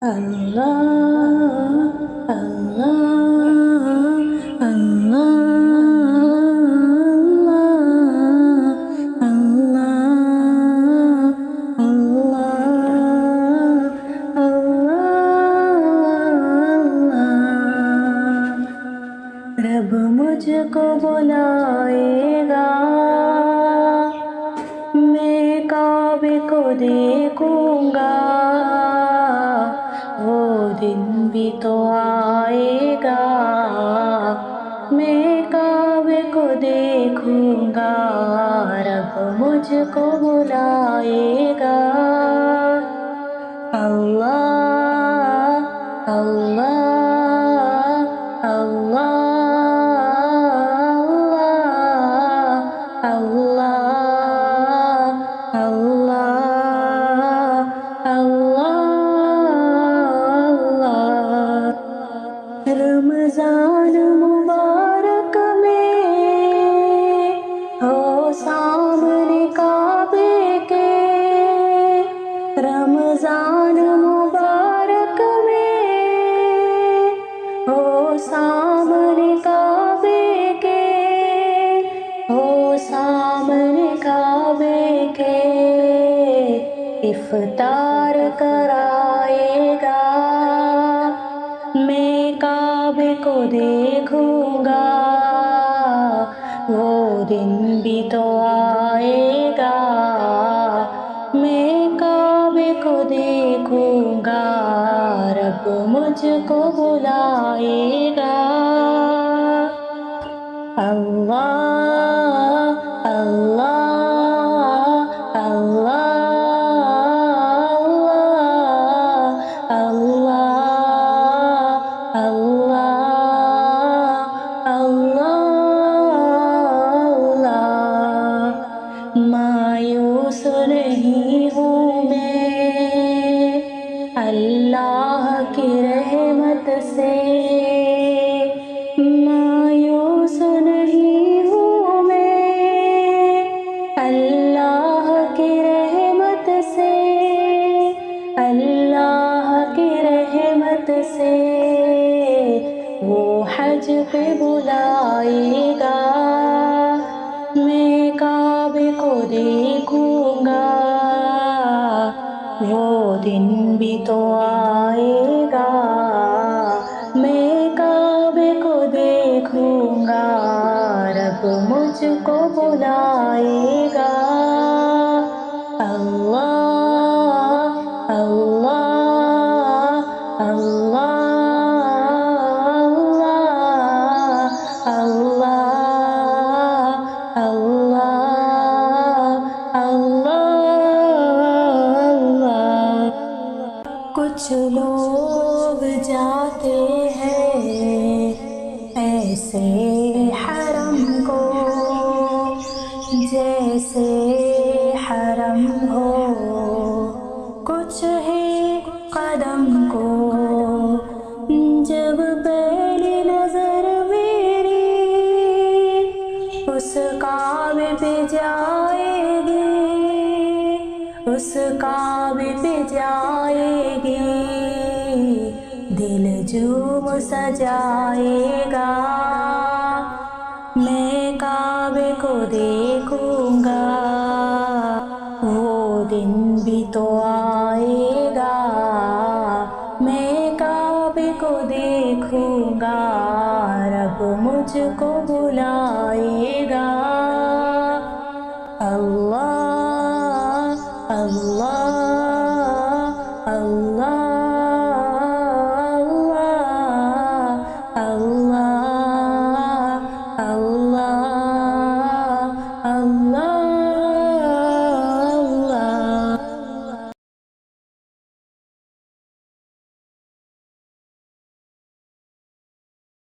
اللہ اللہ اللہ اللہ اللہ اللہ رب مجھ کو بلائے گا، میں کعبے کو دیکھوں گا، وہ دن بھی تو آئے گا، میں کعبے کو دیکھوں گا، رب مجھ کو بلائے گا۔ اللہ اللہ اللہ اللہ اللہ اللہ رمضان مبارک میں ہو سامنے کعبے کے، رمضان مبارک میں ہو سامنے کعبے کے، ہو سامنے کعبے کے، افطار کرائے گا، میں کعبے کو دیکھوں گا، وہ دن بھی تو آئے گا، میں کعبے کو دیکھوں گا، رب مجھ کو بلائے گا۔ اللہ اللہ اللہ اللہ اللہ مایوس نہیں ہوں میں اللہ کی رحمت سے، مایوس نہیں ہوں میں اللہ کی رحمت سے، اللہ کی رحمت سے، وہ حج پہ بلائے گا، میں کعبے کو دیکھوں گا، وہ دن بھی تو آئے گا، میں کعبے کو دیکھوں گا، رب مجھ کو بلائے گا۔ اللہ اللہ اللہ اللہ اللہ اللہ کچھ لوگ جاتے ہیں ایسے حرم کو، جیسے حرم ہو، کچھ ہی قدم کو، جب پہلی نظر میری اس کعبے پہ جائے گی، اس کعبے پہ جائے گی، دل جھوم سجائے گا، میں کعبے کو دیکھوں گا، وہ دن بھی تو آئے گا، میں کعبے کو دیکھوں گا، رب مجھ کو بلائے گا۔